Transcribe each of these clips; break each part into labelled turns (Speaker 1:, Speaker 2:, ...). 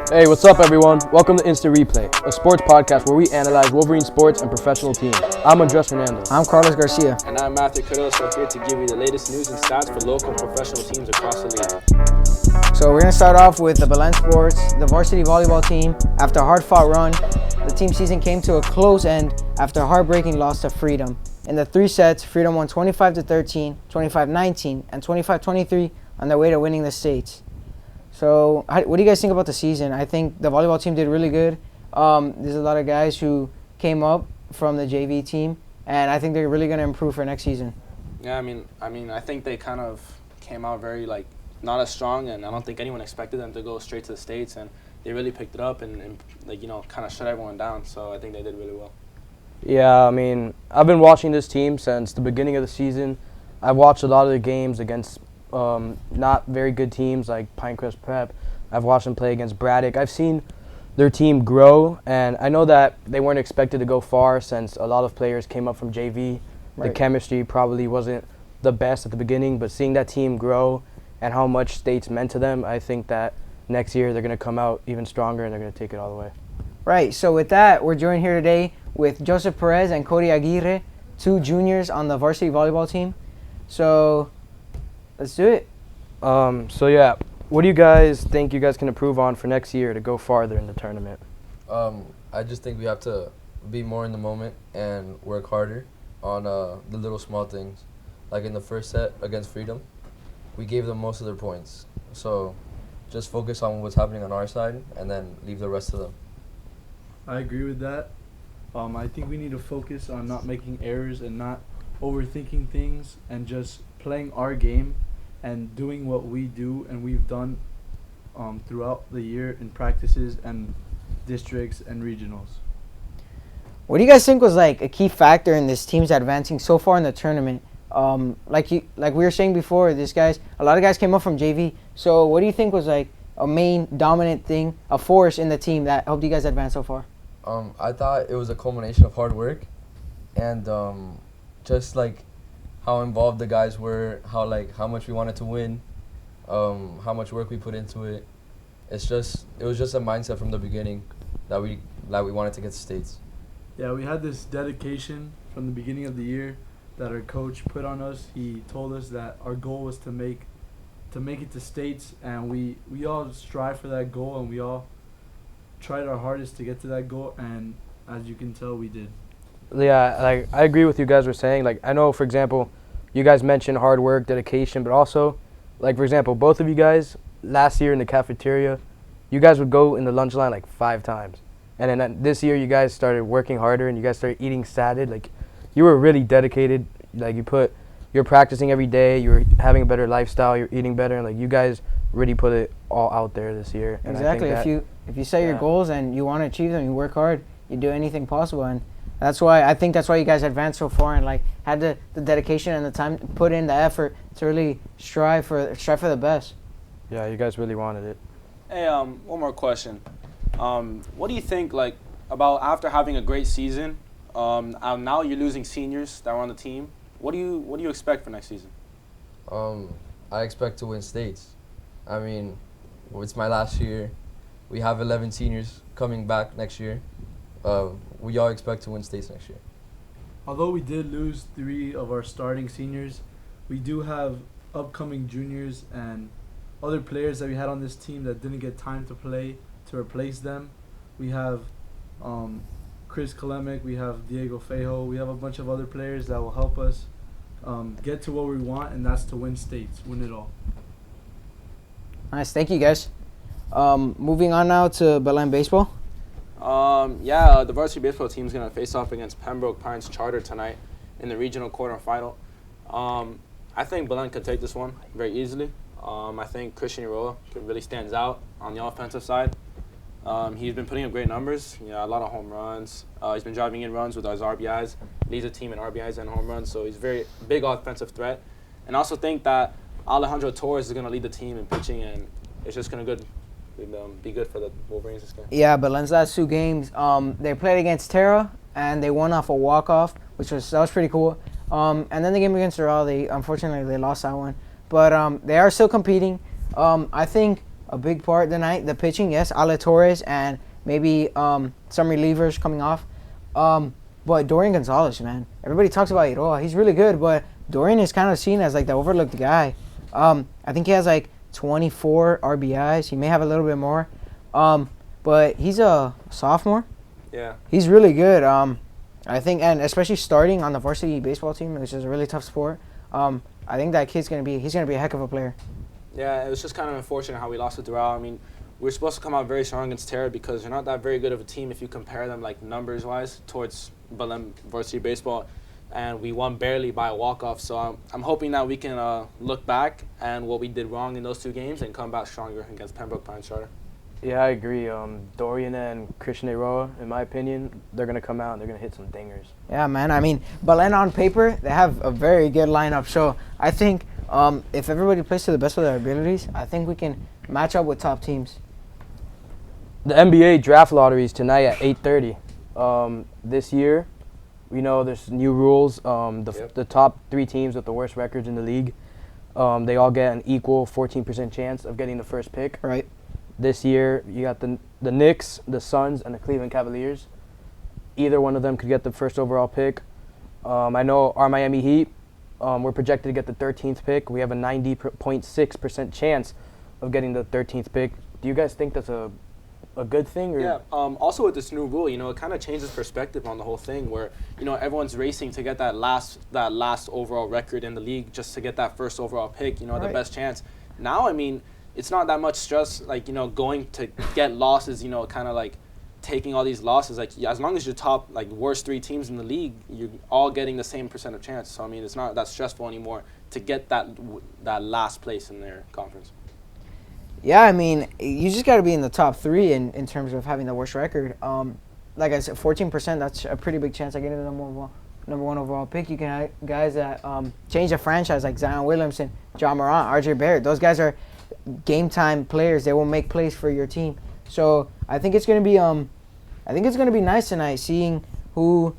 Speaker 1: Hey, what's up, everyone? Welcome to Instant Replay, a sports podcast where we analyze Wolverine sports and professional teams. I'm Andres Hernandez.
Speaker 2: I'm Carlos Garcia.
Speaker 3: And I'm Matthew Cardoso, here to give you the latest news and stats for local and professional teams across the league.
Speaker 2: So we're going to start off with the Belen sports. The varsity volleyball team, after a hard-fought run, the team season came to a close end after a heartbreaking loss to Freedom. In the three sets, Freedom won 25-13, 25-19, and 25-23 on their way to winning the states. So what do you guys think about the season? I think the volleyball team did really good. There's a lot of guys who came up from the JV team, and I think they're really going to improve for next season.
Speaker 3: Yeah, I think they kind of came out very, not as strong, and I don't think anyone expected them to go straight to the States, and they really picked it up and kind of shut everyone down, so I think they did really well.
Speaker 1: Yeah, I've been watching this team since the beginning of the season. I've watched a lot of the games against not very good teams like Pinecrest Prep. I've watched them play against Braddock. I've seen their team grow, and I know that they weren't expected to go far since a lot of players came up from JV. Right. The chemistry probably wasn't the best at the beginning, but seeing that team grow and how much states meant to them, I think that next year they're going to come out even stronger and they're going to take it all the way.
Speaker 2: Right, so with that, we're joined here today with Joseph Perez and Cody Aguirre, two juniors on the varsity volleyball team. So let's do it.
Speaker 1: What do you guys think you guys can improve on for next year to go farther in the tournament?
Speaker 4: I just think we have to be more in the moment and work harder on the little small things. Like in the first set against Freedom, we gave them most of their points. So just focus on what's happening on our side and then leave the rest to them.
Speaker 5: I agree with that. I think we need to focus on not making errors and not overthinking things and just playing our game and doing what we do and we've done throughout the year in practices and districts and regionals.
Speaker 2: What do you guys think was a key factor in this team's advancing so far in the tournament? Like we were saying before, a lot of guys came up from JV. So what do you think was a main dominant thing, a force in the team that helped you guys advance so far?
Speaker 4: I thought it was a culmination of hard work and just how involved the guys were, how much we wanted to win, how much work we put into it. It was just a mindset from the beginning that we wanted to get to states.
Speaker 5: Yeah, we had this dedication from the beginning of the year that our coach put on us. He told us that our goal was to make it to states, and we all strive for that goal, and we all tried our hardest to get to that goal, and as you can tell, we did.
Speaker 1: Yeah, I agree with you guys were saying. I know, for example, you guys mentioned hard work, dedication, but also, for example, both of you guys, last year in the cafeteria, you guys would go in the lunch line 5 times. And then this year, you guys started working harder, and you guys started eating salad. You were really dedicated. You're practicing every day, you're having a better lifestyle, you're eating better, and you guys really put it all out there this year. And
Speaker 2: exactly.
Speaker 1: I think
Speaker 2: if you set your goals and you want to achieve them, you work hard, you do anything possible, and that's why you guys advanced so far and had the dedication and the time, put in the effort to really strive for the best.
Speaker 1: Yeah, you guys really wanted it.
Speaker 3: Hey, one more question. What do you think about after having a great season? Now you're losing seniors that were on the team. What do you expect for next season?
Speaker 4: I expect to win states. It's my last year. We have 11 seniors coming back next year. We all expect to win states next year.
Speaker 5: Although we did lose 3 of our starting seniors, we do have upcoming juniors and other players that we had on this team that didn't get time to play to replace them. We have Chris Kalemic, we have Diego Fejo, we have a bunch of other players that will help us get to what we want, and that's to win states, win it all.
Speaker 2: Nice, thank you guys. Moving on now to Belen baseball.
Speaker 3: The varsity baseball team is going to face off against Pembroke Pines Charter tonight in the regional quarterfinal. I think Belen could take this one very easily. I think Christian Iroa really stands out on the offensive side. He's been putting up great numbers, a lot of home runs. He's been driving in runs with his RBIs, leads the team in RBIs and home runs, so he's a very big offensive threat. And I also think that Alejandro Torres is going to lead the team in pitching, and it's just going to be good for the Wolverines this game.
Speaker 2: Yeah, Belen's last 2 games, they played against Terra, and they won off a walk-off, that was pretty cool. And then the game against Doral, unfortunately, they lost that one. But they are still competing. I think a big part tonight. The pitching, yes, Ale Torres and maybe some relievers coming off. But Dorian Gonzalez, man, everybody talks about Iroa. He's really good, but Dorian is kind of seen as like the overlooked guy. I think he has like 24 RBIs. He may have a little bit more. But he's a sophomore.
Speaker 3: Yeah.
Speaker 2: He's really good. I think, and especially starting on the varsity baseball team, which is a really tough sport. I think that he's gonna be a heck of a player.
Speaker 3: Yeah, it was just kind of unfortunate how we lost to Doral. I mean, we were supposed to come out very strong against Terra because they're not that very good of a team if you compare them like numbers-wise towards Belen varsity baseball, and we won barely by a walk-off. So I'm hoping that we can look back and what we did wrong in those 2 games and come back stronger against Pembroke Pines Charter.
Speaker 1: Yeah, I agree. Dorian and Christian Iroa, in my opinion, they're going to come out and they're going to hit some dingers.
Speaker 2: Yeah, man. I mean, Belen on paper, they have a very good lineup. So I think if everybody plays to the best of their abilities, I think we can match up with top teams.
Speaker 1: The NBA draft lottery is tonight at 8:30. This year, we know there's new rules. The top 3 teams with the worst records in the league, they all get an equal 14% chance of getting the first pick.
Speaker 2: Right.
Speaker 1: This year, you got the Knicks, the Suns, and the Cleveland Cavaliers. Either one of them could get the first overall pick. I know our Miami Heat, we're projected to get the 13th pick. We have a 90.6% chance of getting the 13th pick. Do you guys think that's a good thing? Or?
Speaker 3: Yeah. Also with this new rule, it kind of changes perspective on the whole thing where, everyone's racing to get that last overall record in the league just to get that first overall pick, the best chance. Now, I mean, it's not that much stress, like, going to get losses, kind of like taking all these losses. Like, as long as you're top, like, worst 3 teams in the league, you're all getting the same percent of chance. So, I mean, it's not that stressful anymore to get that last place in their conference.
Speaker 2: Yeah, I mean, you just got to be in the top 3 in terms of having the worst record. Like I said, 14%, that's a pretty big chance of getting the number one overall pick. You can have guys that change the franchise like Zion Williamson, John Morant, RJ Barrett. Those guys are game time players. They will make plays for your team. So I think it's gonna be nice tonight, seeing who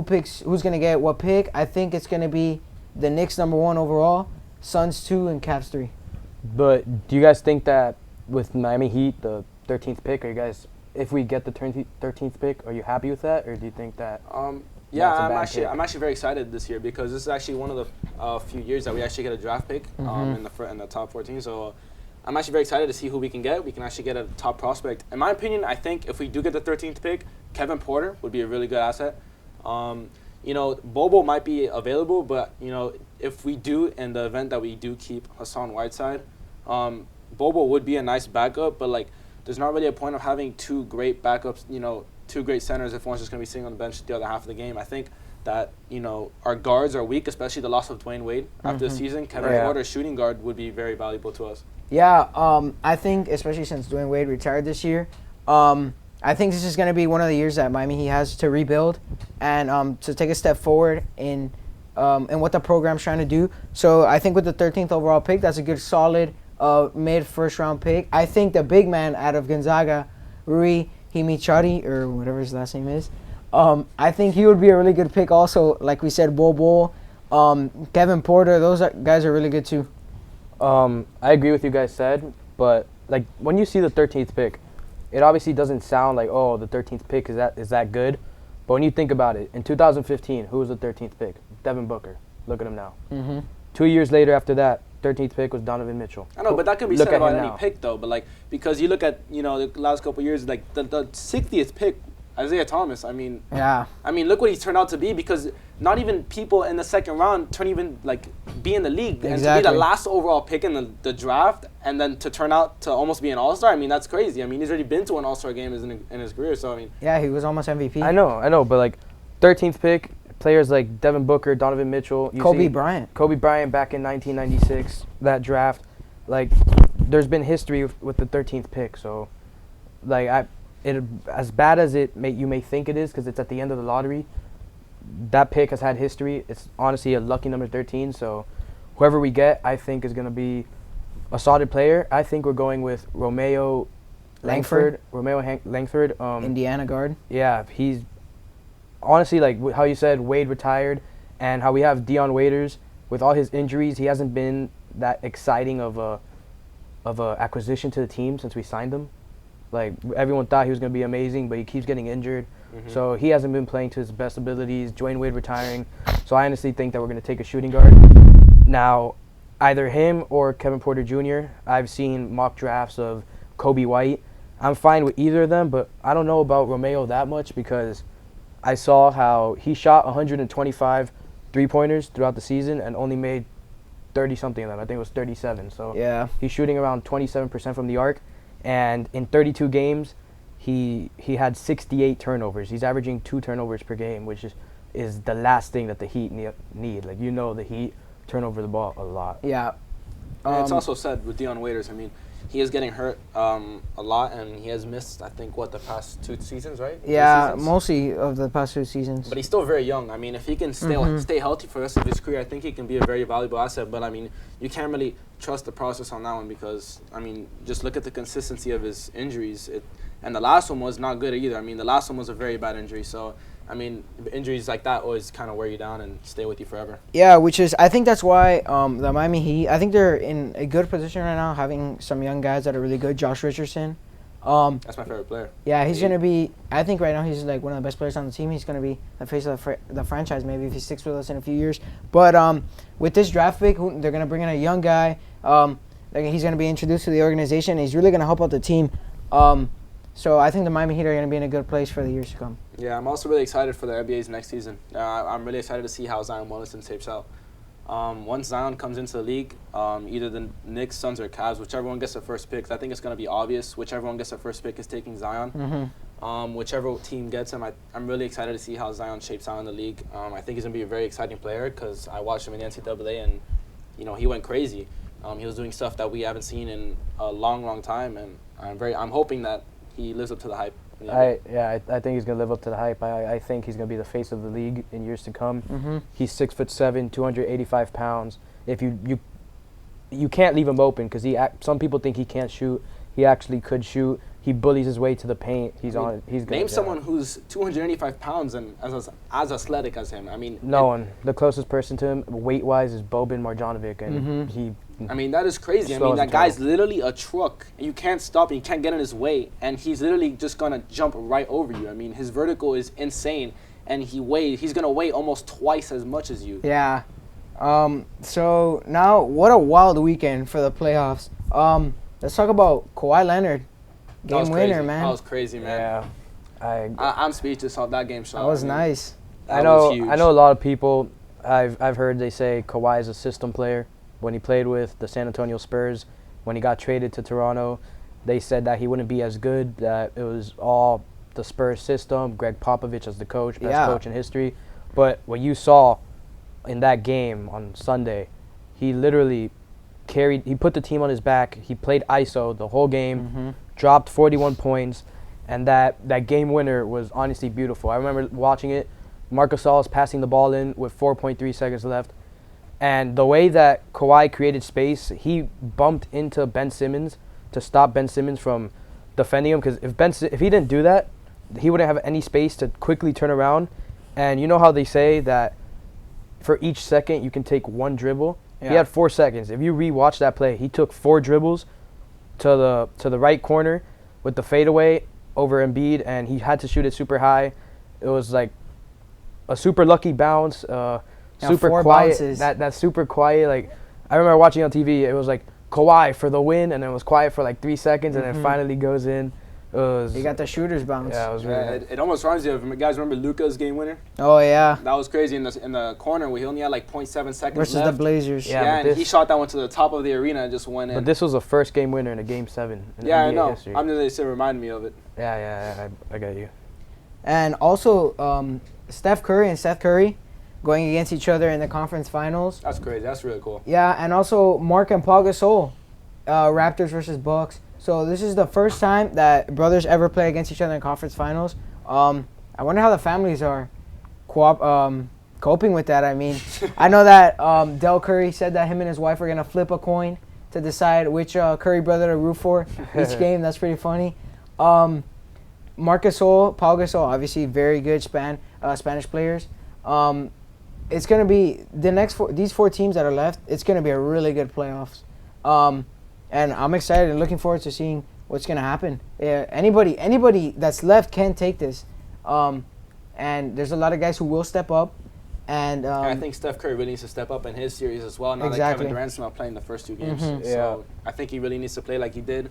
Speaker 2: picks, who's gonna get what pick. I think it's gonna be the Knicks number 1 overall, Suns 2, and Cavs 3.
Speaker 1: But do you guys think that with Miami Heat, the 13th pick, if we get the 13th pick, are you happy with that, or do you think that?
Speaker 3: Yeah, I'm actually very excited this year because this is actually one of the few years that we actually get a draft pick in the top 14. So I'm actually very excited to see who we can get. We can actually get a top prospect. In my opinion, I think if we do get the 13th pick, Kevin Porter would be a really good asset. Bobo might be available, but if we do, in the event that we do keep Hassan Whiteside, Bobo would be a nice backup. But like, there's not really a point of having 2 great backups. 2 great centers if one's just going to be sitting on the bench the other half of the game. I think that, our guards are weak, especially the loss of Dwayne Wade after the season. Kevin Porter, shooting guard, would be very valuable to us.
Speaker 2: Yeah, I think especially since Dwayne Wade retired this year, I think this is going to be one of the years that Miami Heat has to rebuild and to take a step forward in what the program's trying to do. So I think with the 13th overall pick, that's a good solid mid-first round pick. I think the big man out of Gonzaga, Rui Himichari, or whatever his last name is, I think he would be a really good pick also. Like we said, Bobo, Kevin Porter, those guys are really good too.
Speaker 1: I agree with you guys said, but like when you see the 13th pick, it obviously doesn't sound like, oh, the 13th pick is that good. But when you think about it, in 2015, who was the 13th pick? Devin Booker. Look at him now. 2 years later after that, 13th pick was Donovan Mitchell.
Speaker 3: I know, but that could be said about any pick, though. But, like, because you look at, the last couple of years, like, the 60th pick, Isaiah Thomas, I mean, look what he's turned out to be, because not even people in the second round turn even, like, be in the league.
Speaker 2: Exactly.
Speaker 3: And to be the last overall pick in the draft and then to turn out to almost be an all-star, I mean, that's crazy. I mean, he's already been to an all-star game in his career, so, I mean.
Speaker 2: Yeah, he was almost MVP.
Speaker 1: I know, but, like, 13th pick, players like Devin Booker, Donovan Mitchell.
Speaker 2: Kobe Bryant
Speaker 1: back in 1996, that draft. Like, there's been history with the 13th pick. So, like, as bad as you may think it is because it's at the end of the lottery, that pick has had history. It's honestly a lucky number 13. So, whoever we get, I think is going to be a solid player. I think we're going with Romeo Langford.
Speaker 2: Indiana guard.
Speaker 1: Yeah, he's honestly, like how you said, Wade retired, and how we have Dion Waiters with all his injuries. He hasn't been that exciting of a acquisition to the team since we signed him. Like, everyone thought he was going to be amazing, but he keeps getting injured. So he hasn't been playing to his best abilities. Dwayne Wade retiring. So I honestly think that we're going to take a shooting guard. Now, either him or Kevin Porter Jr. I've seen mock drafts of Kobe White. I'm fine with either of them, but I don't know about Romeo that much because I saw how he shot 125 three-pointers throughout the season and only made 30-something of them. I think it was 37. So
Speaker 2: Yeah.
Speaker 1: he's shooting around 27% from the arc. And in 32 games, he had 68 turnovers. He's averaging 2 turnovers per game, which is the last thing that the Heat need. Like, the Heat turn over the ball a lot.
Speaker 2: Yeah.
Speaker 3: And it's also said with Dion Waiters, I mean, he is getting hurt a lot, and he has missed, I think, the past 2 seasons, right?
Speaker 2: Yeah,
Speaker 3: 2 seasons?
Speaker 2: mostly of the past 2 seasons.
Speaker 3: But he's still very young. I mean, if he can stay healthy for the rest of his career, I think he can be a very valuable asset. But, I mean, you can't really trust the process on that one because, I mean, just look at the consistency of his injuries. And the last one was not good either. I mean, the last one was a very bad injury. So, I mean, injuries like that always kind of wear you down and stay with you forever.
Speaker 2: Yeah, I think that's why the Miami Heat, I think they're in a good position right now, having some young guys that are really good. Josh Richardson.
Speaker 3: That's my favorite player.
Speaker 2: Yeah, he's going to be, I think right now he's like one of the best players on the team. He's going to be the face of the franchise maybe if he sticks with us in a few years. But with this draft pick, they're going to bring in a young guy. He's going to be introduced to the organization. And he's really going to help out the team. So I think the Miami Heat are going to be in a good place for the years to come.
Speaker 3: Yeah, I'm also really excited for the NBA's next season. I'm really excited to see how Zion Williamson tapes out. Once Zion comes into the league, either the Knicks, Suns, or Cavs, whichever one gets the first pick, I think it's going to be obvious. Whichever one gets the first pick is taking Zion. Whichever team gets him, I'm really excited to see how Zion shapes out in the league. I think he's going to be a very exciting player because I watched him in the NCAA and, he went crazy. He was doing stuff that we haven't seen in a long, long time, and I'm hoping that he lives up to the hype.
Speaker 1: I think he's gonna live up to the hype. I think he's gonna be the face of the league in years to come. He's 6'7", 285 pounds. If you can't leave him open because some people think he can't shoot. He actually could shoot. He bullies his way to the paint. He's good.
Speaker 3: Name someone who's 285 pounds and as athletic as him. I mean,
Speaker 1: no one. The closest person to him, weight-wise, is Boban Marjanovic, and
Speaker 3: I mean, that is crazy. I mean, that guy's literally a truck, and you can't stop him. You can't get in his way, and he's literally just gonna jump right over you. I mean, his vertical is insane, and he's gonna weigh almost twice as much as you.
Speaker 2: Yeah. So now, what a wild weekend for the playoffs. Let's talk about Kawhi Leonard. Game winner, man.
Speaker 3: That was crazy, man.
Speaker 1: Yeah.
Speaker 3: I'm speechless on that game shot.
Speaker 2: That was nice.
Speaker 1: I know a lot of people. I've heard they say Kawhi is a system player. When he played with the San Antonio Spurs, when he got traded to Toronto, they said that he wouldn't be as good, that it was all the Spurs system, Greg Popovich as the coach, best coach in history. But what you saw in that game on Sunday, he literally he put the team on his back. He played ISO the whole game, dropped 41 points, and that game winner was honestly beautiful. I remember watching it. Marc Gasol is passing the ball in with 4.3 seconds left. And the way that Kawhi created space, he bumped into Ben Simmons to stop Ben Simmons from defending him. Because if he didn't do that, he wouldn't have any space to quickly turn around. And you know how they say that for each second you can take one dribble? Yeah. He had 4 seconds. If you rewatch that play, he took 4 dribbles to the right corner with the fadeaway over Embiid, and he had to shoot it super high. It was like a super lucky bounce. Super quiet. That super quiet. Like, I remember watching on TV. It was like Kawhi for the win, and then it was quiet for like 3 seconds, and then finally goes in.
Speaker 2: He got the shooter's bounce.
Speaker 1: Yeah, it was really.
Speaker 3: It almost reminds you of, guys, remember Luka's game winner?
Speaker 2: Oh yeah.
Speaker 3: That was crazy in the corner where he only had like 0.7 seconds
Speaker 2: versus
Speaker 3: left.
Speaker 2: the Blazers.
Speaker 3: Yeah, and he shot that one to the top of the arena and just went in.
Speaker 1: But this was the first game winner in a Game 7 in
Speaker 3: NBA
Speaker 1: I know.
Speaker 3: History. I'm just saying, remind me of it.
Speaker 1: Yeah, I get you.
Speaker 2: And also, Steph Curry and Seth Curry going against each other in the conference finals.
Speaker 3: That's crazy. That's really cool.
Speaker 2: Yeah, and also Mark and Paul Gasol, Raptors versus Bucks. So this is the first time that brothers ever play against each other in conference finals. I wonder how the families are coping with that. I mean, I know that Del Curry said that him and his wife are going to flip a coin to decide which Curry brother to root for each game. That's pretty funny. Marc Gasol, Paul Gasol, obviously very good Spanish players. It's going to be these 4 teams that are left. It's going to be a really good playoffs. and I'm excited and looking forward to seeing what's gonna happen. Yeah, anybody that's left can take this, and there's a lot of guys who will step up. And
Speaker 3: I think Steph Curry really needs to step up in his series as well. Now that
Speaker 2: Exactly.
Speaker 3: Kevin Durant's not playing the first 2 games,
Speaker 2: Mhm.
Speaker 3: so I think he really needs to play like he did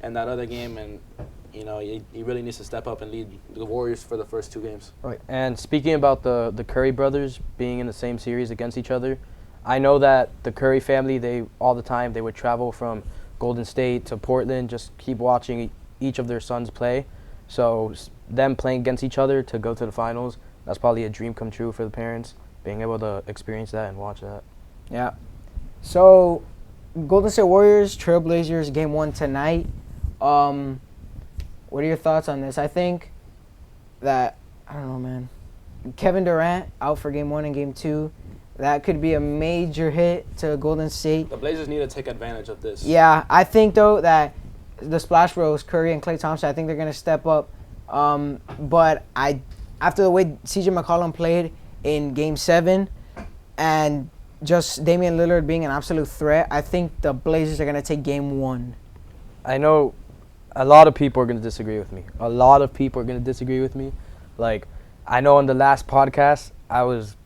Speaker 3: in that other game, and he really needs to step up and lead the Warriors for the first 2 games.
Speaker 1: Right. And speaking about the Curry brothers being in the same series against each other, I know that the Curry family, they all the time they would travel from Golden State to Portland, just keep watching each of their sons play. So them playing against each other to go to the finals, that's probably a dream come true for the parents, being able to experience that and watch that.
Speaker 2: Yeah. So, Golden State Warriors, Trailblazers, game 1 tonight. What are your thoughts on this? I think that, I don't know, man. Kevin Durant out for game 1 and game 2. That could be a major hit to Golden State.
Speaker 3: The Blazers need to take advantage of this.
Speaker 2: Yeah, I think, though, that the Splash Bros, Curry and Klay Thompson, I think they're going to step up. But after the way CJ McCollum played in Game 7 and just Damian Lillard being an absolute threat, I think the Blazers are going to take Game 1.
Speaker 1: I know a lot of people are going to disagree with me. A lot of people are going to disagree with me. Like, I know in the last podcast, I was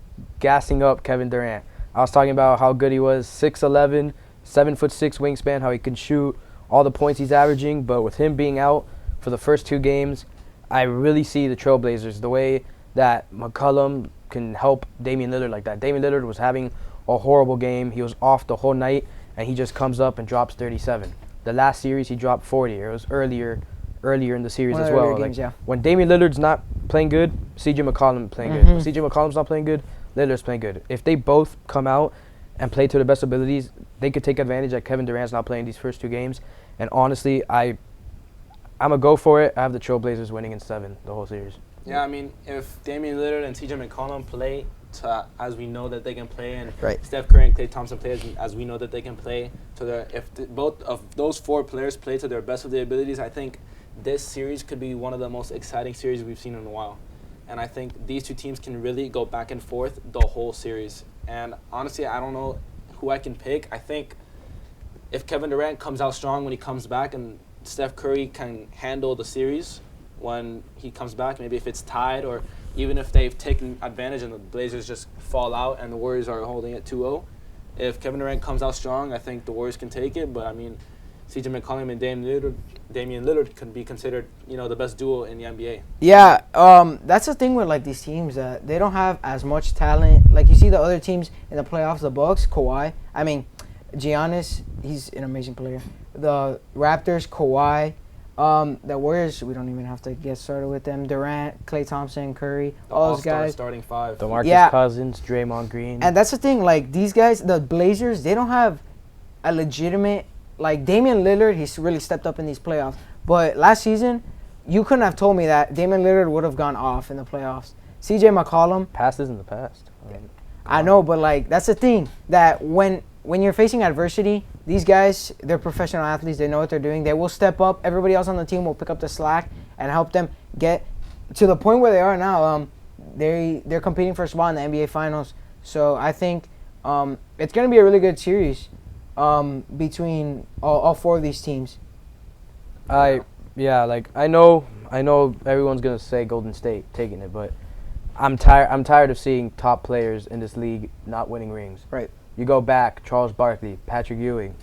Speaker 1: gassing up Kevin Durant. I was talking about how good he was, 6'11", 7'6" wingspan, how he can shoot, all the points he's averaging. But with him being out for the first 2 games, I really see the Trailblazers, the way that McCollum can help Damian Lillard like that. Damian Lillard was having a horrible game. He was off the whole night, and he just comes up and drops 37. The last series, he dropped 40. It was earlier in the series
Speaker 2: One of
Speaker 1: as
Speaker 2: the
Speaker 1: well.
Speaker 2: earlier games, yeah.
Speaker 1: When Damian Lillard's not playing good, CJ McCollum playing good. When CJ McCollum's not playing good, Lillard's playing good. If they both come out and play to their best abilities, they could take advantage that Kevin Durant's not playing these first 2 games. And honestly, I'm going to go for it. I have the Trailblazers winning in 7 the whole series.
Speaker 3: Yeah, I mean, if Damian Lillard and CJ McCollum play as we know that they can play, and
Speaker 2: Right.
Speaker 3: Steph Curry and Klay Thompson play as we know that they can play, both of those 4 players play to their best of their abilities, I think this series could be one of the most exciting series we've seen in a while. And I think these 2 teams can really go back and forth the whole series. And honestly, I don't know who I can pick. I think if Kevin Durant comes out strong when he comes back, and Steph Curry can handle the series when he comes back, maybe if it's tied, or even if they've taken advantage and the Blazers just fall out and the Warriors are holding it 2-0, if Kevin Durant comes out strong, I think the Warriors can take it. But I mean, CJ McCollum and Damian Lillard can be considered, the best duo in the NBA.
Speaker 2: Yeah, that's the thing with like these teams that they don't have as much talent. Like you see the other teams in the playoffs, the Bucks, Kawhi. I mean, Giannis, he's an amazing player. The Raptors, Kawhi. The Warriors, we don't even have to get started with them. Durant, Klay Thompson, Curry, all those guys.
Speaker 3: Starting 5.
Speaker 1: DeMarcus Cousins, Draymond Green.
Speaker 2: And that's the thing, like these guys, the Blazers, they don't have a legitimate, like Damian Lillard, he's really stepped up in these playoffs. But last season, you couldn't have told me that Damian Lillard would have gone off in the playoffs. CJ McCollum.
Speaker 1: Past is in the past.
Speaker 2: I know, but like that's the thing, that when you're facing adversity, these guys, they're professional athletes. They know what they're doing. They will step up. Everybody else on the team will pick up the slack and help them get to the point where they are now. They're competing for a spot in the NBA Finals. So I think it's going to be a really good series between all 4 of these teams.
Speaker 1: I know everyone's gonna say Golden State taking it, but I'm tired of seeing top players in this league not winning rings.
Speaker 2: Right.
Speaker 1: You go back, Charles Barkley, Patrick Ewing,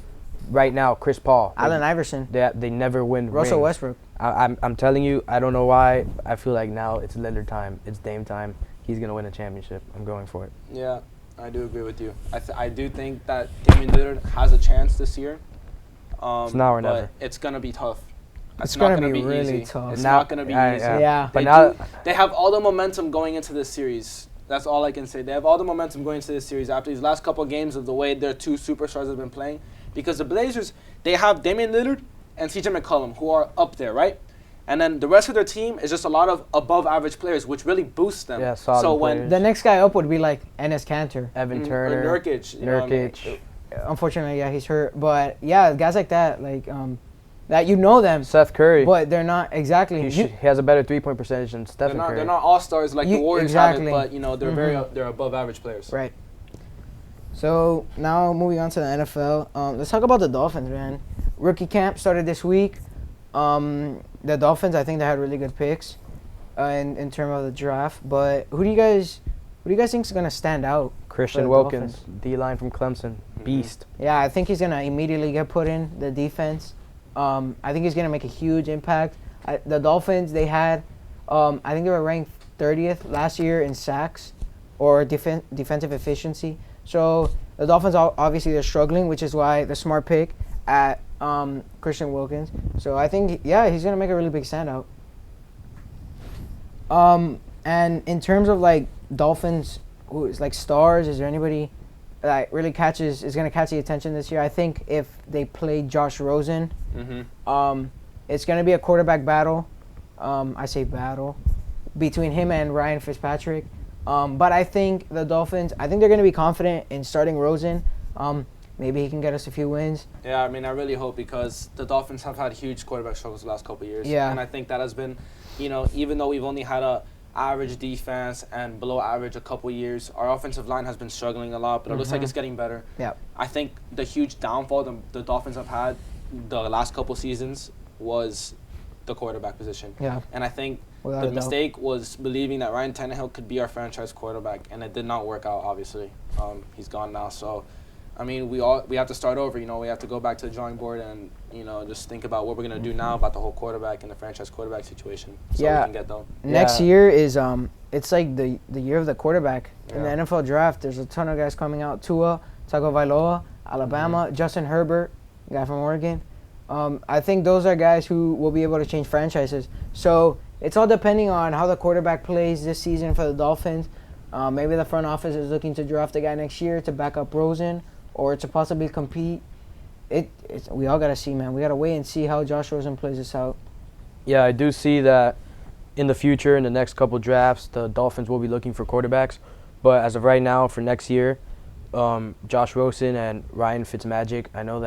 Speaker 1: right now Chris Paul,
Speaker 2: Allen Iverson,
Speaker 1: they never win
Speaker 2: Russell
Speaker 1: rings.
Speaker 2: Westbrook.
Speaker 1: I'm telling you, I don't know why. I feel like now it's Lillard time. It's Dame time. He's gonna win a championship. I'm going for it.
Speaker 3: Yeah, I do agree with you. I do think that Damian Lillard has a chance this year.
Speaker 1: It's now or
Speaker 3: but
Speaker 1: never.
Speaker 3: It's gonna be tough.
Speaker 2: It's going to
Speaker 3: gonna
Speaker 2: be really
Speaker 3: easy.
Speaker 2: tough.
Speaker 3: It's
Speaker 1: Now-
Speaker 3: not gonna be
Speaker 1: yeah,
Speaker 3: easy.
Speaker 2: Yeah.
Speaker 1: But
Speaker 3: They have all the momentum going into this series. That's all I can say. They have all the momentum going into this series after these last couple of games of the way their 2 superstars have been playing. Because the Blazers, they have Damian Lillard and CJ McCollum, who are up there, right? And then the rest of their team is just a lot of above-average players, which really boosts them.
Speaker 1: Yeah, solid
Speaker 3: so when
Speaker 1: players.
Speaker 2: The next guy up would be like Enes Kanter.
Speaker 1: Evan
Speaker 3: or
Speaker 1: Turner,
Speaker 3: Nurkic, you know what I mean?
Speaker 1: Nurkic,
Speaker 2: Unfortunately, yeah, he's hurt. But yeah, guys like that, like that you know them,
Speaker 1: Seth Curry.
Speaker 2: but they're not exactly.
Speaker 1: He has a better 3-point percentage than Stephen Curry.
Speaker 3: They're not all-stars like the Warriors
Speaker 2: exactly.
Speaker 3: have it, but they're they're above-average players.
Speaker 2: Right. So now moving on to the NFL, let's talk about the Dolphins, man. rookie camp started this week. The Dolphins, I think they had really good picks in terms of the draft. But who do you guys think is gonna stand out?
Speaker 1: Christian
Speaker 2: the
Speaker 1: Wilkins,
Speaker 2: Dolphins?
Speaker 1: D-line from Clemson, beast.
Speaker 2: Yeah, I think he's gonna immediately get put in the defense. I think he's gonna make a huge impact. The Dolphins, they had, I think they were ranked 30th last year in sacks or defensive efficiency. So the Dolphins, obviously, they're struggling, which is why the smart pick at Christian Wilkins. So I think, yeah, he's gonna make a really big standout. And in terms of like Dolphins, who is like stars, is there anybody that really is gonna catch the attention this year? I think if they play Josh Rosen, it's gonna be a quarterback battle. I say battle between him and Ryan Fitzpatrick. But I think the Dolphins, I think they're gonna be confident in starting Rosen. Maybe he can get us a few wins.
Speaker 3: Yeah, I mean, I really hope, because the Dolphins have had huge quarterback struggles the last couple of years.
Speaker 2: Yeah.
Speaker 3: And I think that has been, even though we've only had a average defense and below average a couple of years, our offensive line has been struggling a lot, but it looks like it's getting better.
Speaker 2: Yeah.
Speaker 3: I think the huge downfall the Dolphins have had the last couple seasons was the quarterback position.
Speaker 2: Yeah.
Speaker 3: And I think
Speaker 2: Without
Speaker 3: the
Speaker 2: a doubt.
Speaker 3: mistake was believing that Ryan Tannehill could be our franchise quarterback, and it did not work out, obviously. He's gone now, so I mean, we have to start over. We have to go back to the drawing board and just think about what we're gonna do now about the whole quarterback and the franchise quarterback situation, so we can get them.
Speaker 2: Next year is it's like the year of the quarterback in the
Speaker 3: Yeah.
Speaker 2: NFL draft. There's a ton of guys coming out: Tua Tagovailoa, Alabama, Justin Herbert, guy from Oregon. I think those are guys who will be able to change franchises. So it's all depending on how the quarterback plays this season for the Dolphins. Maybe the front office is looking to draft a guy next year to back up Rosen, or to possibly compete. We all gotta see, man. We gotta wait and see how Josh Rosen plays this out.
Speaker 1: Yeah, I do see that in the future, in the next couple drafts, the Dolphins will be looking for quarterbacks. But as of right now, for next year, Josh Rosen and Ryan Fitzmagic, I know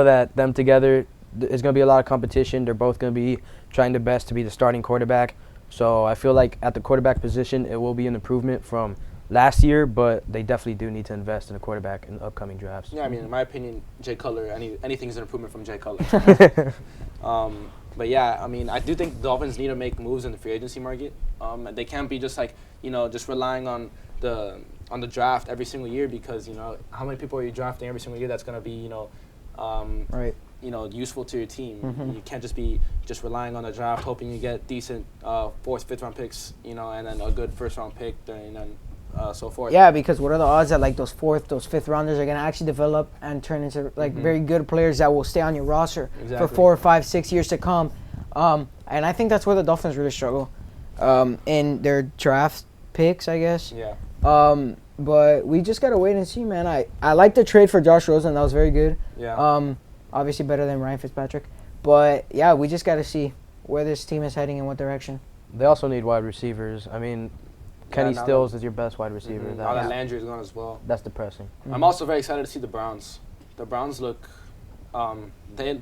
Speaker 1: that them together, there's gonna be a lot of competition. They're both gonna be trying their best to be the starting quarterback. So I feel like at the quarterback position, it will be an improvement from last year, but they definitely do need to invest in a quarterback in upcoming drafts.
Speaker 3: Yeah, I mean, in my opinion, Jay Cutler, anything's an improvement from Jay Cutler. But yeah, I mean, I do think the Dolphins need to make moves in the free agency market. They can't be just like, just relying on the draft every single year, because how many people are you drafting every single year that's going to be
Speaker 2: Right.
Speaker 3: useful to your team.
Speaker 2: Mhm.
Speaker 3: You can't just be relying on the draft, hoping you get decent 4th, 5th round picks, and then a good 1st round pick, and then so forth.
Speaker 2: Yeah, because what are the odds that like those 4th, those 5th rounders are gonna actually develop and turn into like very good players that will stay on your roster for 4, 5, 6 years to come? And I think that's where the Dolphins really struggle in their draft picks, I guess.
Speaker 3: Yeah.
Speaker 2: But we just gotta wait and see, man. I like the trade for Josh Rosen. That was very good.
Speaker 3: Yeah.
Speaker 2: Obviously better than Ryan Fitzpatrick. But yeah, we just gotta see where this team is heading and what direction.
Speaker 1: They also need wide receivers. I mean, Kenny
Speaker 3: now
Speaker 1: Stills is your best wide receiver.
Speaker 3: Now that Landry is gone as well.
Speaker 1: That's depressing.
Speaker 3: I'm also very excited to see the Browns. The Browns look, they've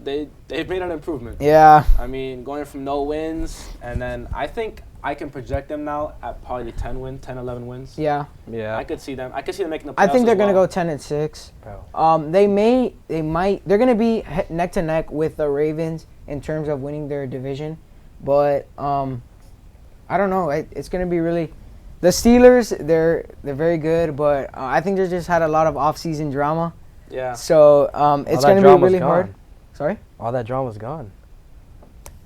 Speaker 3: made an improvement.
Speaker 2: Yeah.
Speaker 3: I mean, going from no wins, and then I think I can project them now at probably 10, 11 wins.
Speaker 2: Yeah.
Speaker 1: Yeah.
Speaker 3: I could see them making the playoffs.
Speaker 2: I think they're
Speaker 3: as
Speaker 2: gonna
Speaker 3: well.
Speaker 2: go 10-6.
Speaker 1: Bro.
Speaker 2: They're gonna be neck to neck with the Ravens in terms of winning their division, but I don't know. It's gonna be really. The Steelers, they're very good, but I think they just had a lot of off-season drama.
Speaker 3: Yeah.
Speaker 2: So it's gonna be really hard. Sorry.
Speaker 1: All that drama's gone.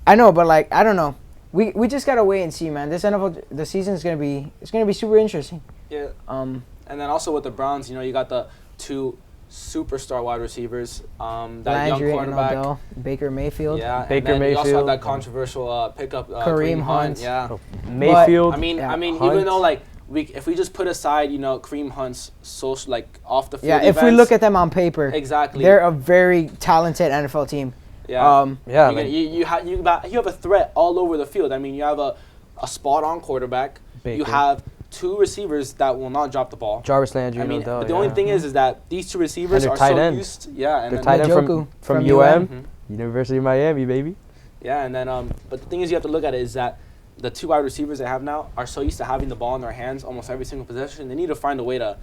Speaker 2: I know, but like I don't know. We just gotta wait and see, man. This the season's gonna be super interesting.
Speaker 3: Yeah. And then also with the Browns, you got the 2 superstar wide receivers. That
Speaker 2: Landry
Speaker 3: young
Speaker 2: and
Speaker 3: quarterback.
Speaker 2: Odell, Baker Mayfield.
Speaker 3: Yeah.
Speaker 1: Baker
Speaker 3: and then you also have
Speaker 1: Mayfield.
Speaker 3: that controversial pickup.
Speaker 2: Kareem Hunt.
Speaker 3: Yeah.
Speaker 1: Mayfield.
Speaker 3: I mean,
Speaker 1: Hunt.
Speaker 3: even though like if we just put aside, Kareem Hunt's social like off the field.
Speaker 2: Yeah, if we
Speaker 3: events,
Speaker 2: look at them on paper,
Speaker 3: exactly,
Speaker 2: they're a very talented NFL team.
Speaker 3: Yeah.
Speaker 1: Yeah.
Speaker 3: You have a threat all over the field. I mean, you have a spot on quarterback.
Speaker 1: Baker.
Speaker 3: You have 2 receivers that will not drop the ball.
Speaker 1: Jarvis Landry.
Speaker 3: I mean,
Speaker 1: Odell,
Speaker 3: but the only thing is that these 2 receivers
Speaker 1: And
Speaker 3: are
Speaker 1: they're tight
Speaker 3: so
Speaker 1: end.
Speaker 3: used. Yeah, and
Speaker 1: They're
Speaker 3: then
Speaker 1: tight end
Speaker 2: Njoku
Speaker 1: from
Speaker 2: from
Speaker 1: UM,
Speaker 3: Mhm.
Speaker 1: University of Miami, baby.
Speaker 3: Yeah, and then but the thing is, you have to look at it is that the 2 wide receivers they have now are so used to having the ball in their hands almost every single possession. They need to find a way to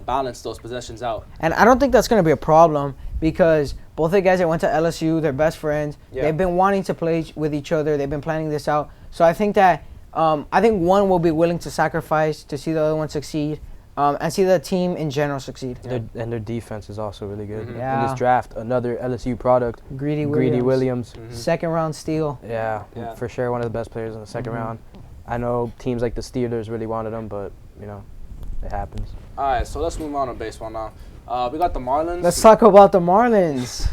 Speaker 3: balance those possessions out.
Speaker 2: And I don't think that's going to be a problem because both the guys that went to LSU, they're best friends.
Speaker 3: Yeah.
Speaker 2: They've been wanting to play with each other. They've been planning this out. So I think that one will be willing to sacrifice to see the other one succeed and see the team in general succeed.
Speaker 1: Yeah. Their defense is also really good.
Speaker 3: Mhm.
Speaker 2: Yeah.
Speaker 1: In this draft, another LSU product,
Speaker 2: Greedy
Speaker 1: Greedy
Speaker 2: Williams.
Speaker 1: Williams.
Speaker 3: Mhm.
Speaker 2: Second round steal.
Speaker 1: Yeah,
Speaker 3: Yeah.
Speaker 1: for sure one of the best players in the 2nd
Speaker 2: Mhm.
Speaker 1: round. I know teams like the Steelers really wanted him, but, it happens.
Speaker 3: All right, so let's move on to baseball now. We got the Marlins.
Speaker 2: Let's talk about the Marlins.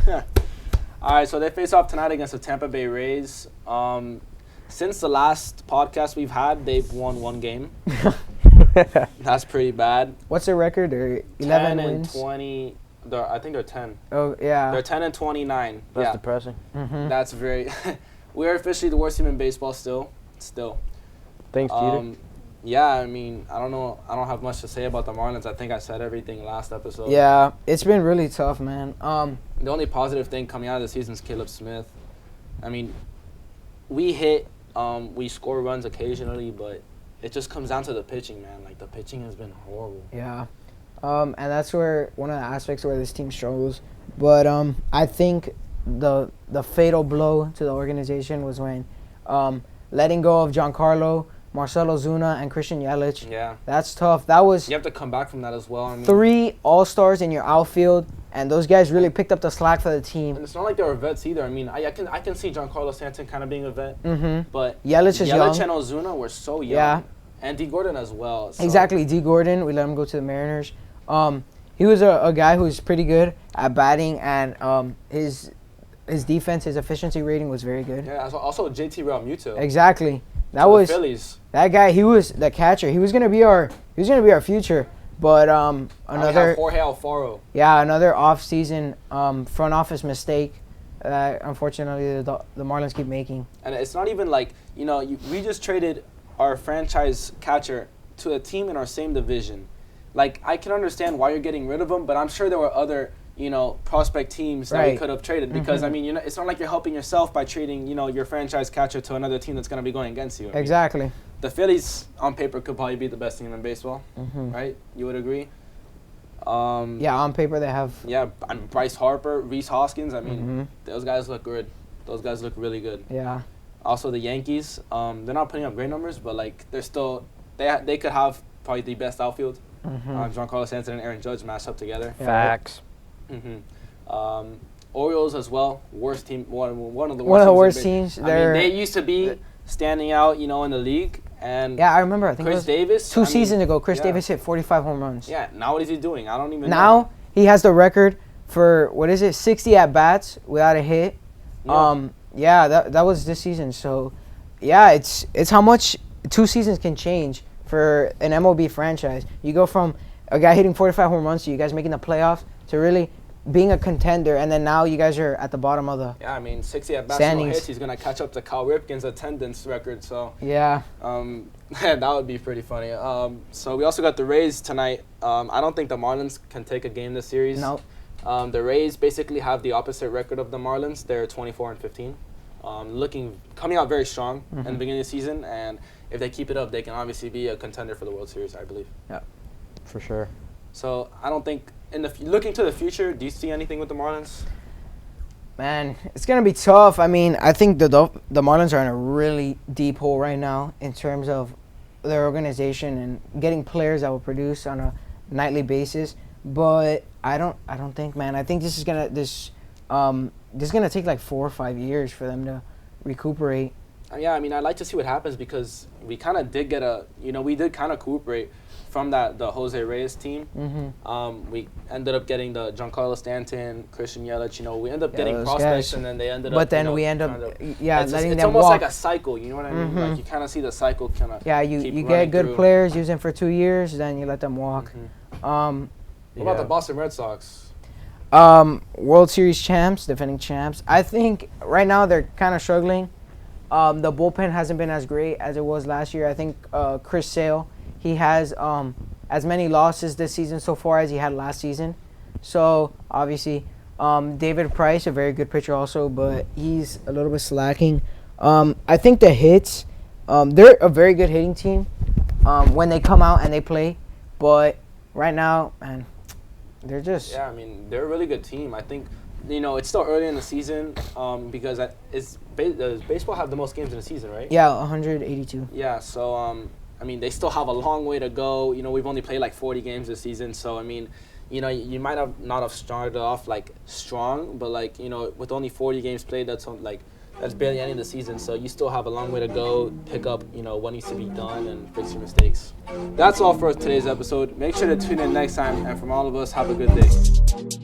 Speaker 3: All right, so they face off tonight against the Tampa Bay Rays. Since the last podcast we've had, they've won 1 game. That's pretty bad.
Speaker 2: What's their record? They're 11
Speaker 3: 10 and
Speaker 2: wins.
Speaker 3: 20. I think they're 10.
Speaker 2: Oh, yeah.
Speaker 3: They're 10 and 29.
Speaker 1: That's
Speaker 3: yeah,
Speaker 1: depressing.
Speaker 2: Mhm.
Speaker 3: that's very. We're officially the worst team in baseball still.
Speaker 1: Thanks, Jeter.
Speaker 3: Yeah, I mean, I don't know. I don't have much to say about the Marlins. I think I said everything last episode.
Speaker 2: Yeah, it's been really tough, man.
Speaker 3: The only positive thing coming out of the season is Caleb Smith. I mean, we score runs occasionally, but it just comes down to the pitching, man. Like, the pitching has been horrible.
Speaker 2: Yeah. And that's where one of the aspects where this team struggles. But I think the fatal blow to the organization was when letting go of Giancarlo, Marcelo Zuna, and Christian Yelich.
Speaker 3: Yeah.
Speaker 2: That's tough. That was
Speaker 3: You have to come back from that as well. I mean,
Speaker 2: 3 all-stars in your outfield, and those guys really picked up the slack for the team.
Speaker 3: and it's not like they were vets either. I mean, I can see Giancarlo Stanton kind of being a vet,
Speaker 2: Mm-hmm.
Speaker 3: but
Speaker 2: Yelich is
Speaker 3: Yelich
Speaker 2: young.
Speaker 3: and Ozuna were so young.
Speaker 2: Yeah.
Speaker 3: And D. Gordon as well. So.
Speaker 2: Exactly. D. Gordon, we let him go to the Mariners. He was a guy who's pretty good at batting, and his defense, his efficiency rating was very good.
Speaker 3: Yeah. Also JT Realmuto.
Speaker 2: Exactly. That
Speaker 3: To
Speaker 2: was
Speaker 3: the Phillies.
Speaker 2: that guy. He was the catcher. He was gonna be our future. But
Speaker 3: Now we
Speaker 2: another
Speaker 3: have Jorge Alfaro.
Speaker 2: another off-season front office mistake that unfortunately the Marlins keep making.
Speaker 3: And it's not even like, we just traded our franchise catcher to a team in our same division. Like, I can understand why you're getting rid of him, but I'm sure there were other, prospect teams that we
Speaker 2: Right.
Speaker 3: could have traded. Because,
Speaker 2: Mhm.
Speaker 3: I mean, it's not like you're helping yourself by trading, your franchise catcher to another team that's going to be going against you. I mean,
Speaker 2: Exactly.
Speaker 3: the Phillies, on paper, could probably be the best team in baseball,
Speaker 2: Hmm.
Speaker 3: right? You would agree?
Speaker 2: Yeah, on paper they have.
Speaker 3: Yeah, I mean, Bryce Harper, Reese Hoskins, I mean,
Speaker 2: Mhm.
Speaker 3: those guys look good. Those guys look really good.
Speaker 2: Yeah.
Speaker 3: Also, the Yankees, they're not putting up great numbers, but like they're still they could have probably the best outfield.
Speaker 2: Mhm.
Speaker 3: Giancarlo Stanton and Aaron Judge matched up together.
Speaker 2: Yeah.
Speaker 1: Facts.
Speaker 3: Orioles as well, worst team, one of the worst.
Speaker 2: One of the worst
Speaker 3: teams.
Speaker 2: teams.
Speaker 3: I mean,
Speaker 2: They're
Speaker 3: they used to be standing out, in the league, and
Speaker 2: yeah, I remember. I think it
Speaker 3: Chris
Speaker 2: was
Speaker 3: Davis.
Speaker 2: 2 seasons ago. Chris
Speaker 3: yeah.
Speaker 2: Davis hit 45 home runs.
Speaker 3: Yeah, now what is he doing? I don't even know.
Speaker 2: Now he has the record for 60 at bats without a hit.
Speaker 3: Yeah.
Speaker 2: That was this season. So, yeah, it's how much 2 seasons can change for an MLB franchise. You go from a guy hitting 45 home runs to you guys making the playoffs to really being a contender, and then now you guys are at the bottom of the
Speaker 3: Yeah, I mean, 60 at bats, no
Speaker 2: standings.
Speaker 3: hits. He's gonna catch up to Cal Ripken's attendance record. So.
Speaker 2: Yeah.
Speaker 3: That would be pretty funny. So we also got the Rays tonight. I don't think the Marlins can take a game this series.
Speaker 2: Nope.
Speaker 3: The Rays basically have the opposite record of the Marlins. They're 24 and 15, coming out very strong in the beginning of the season. And if they keep it up, they can obviously be a contender for the World Series, I believe.
Speaker 1: For sure.
Speaker 3: So I don't think looking to the future, do you see anything with the Marlins?
Speaker 2: Man, it's gonna be tough. I mean, I think the Marlins are in a really deep hole right now in terms of their organization and getting players that will produce on a nightly basis. But I don't think, man. I think this is gonna take like 4 or 5 years for them to recuperate.
Speaker 3: Yeah, I mean, I'd like to see what happens because we kind of did get we did kind of recuperate from the Jose Reyes team.
Speaker 2: Mm-hmm.
Speaker 3: We ended up getting the Giancarlo Stanton, Christian Yelich. We ended up getting
Speaker 2: those
Speaker 3: prospects,
Speaker 2: guys.
Speaker 3: and then they ended up.
Speaker 2: But then we end up, letting
Speaker 3: it's
Speaker 2: them
Speaker 3: almost
Speaker 2: walk.
Speaker 3: like a cycle. You know what I mean?
Speaker 2: Mhm.
Speaker 3: Like you kind of see the cycle kind of.
Speaker 2: Yeah, you get good players, use them for 2 years, then you let them walk.
Speaker 3: What about the Boston Red Sox?
Speaker 2: World Series champs, defending champs. I think right now they're kind of struggling. The bullpen hasn't been as great as it was last year. I think Chris Sale, he has as many losses this season so far as he had last season. So obviously, David Price, a very good pitcher also, but he's a little bit slacking. I think the hits, they're a very good hitting team when they come out and they play, but right now, man, they're just.
Speaker 3: Yeah, I mean, they're a really good team. I think, it's still early in the season because does baseball have the most games in the season, right?
Speaker 2: Yeah, 182.
Speaker 3: Yeah, so, I mean, they still have a long way to go. We've only played like 40 games this season, so, I mean, you might have not have started off like strong, but like, with only 40 games played, that's barely ending the season. So you still have a long way to go, pick up, what needs to be done and fix your mistakes. That's all for today's episode. Make sure to tune in next time, and from all of us, have a good day.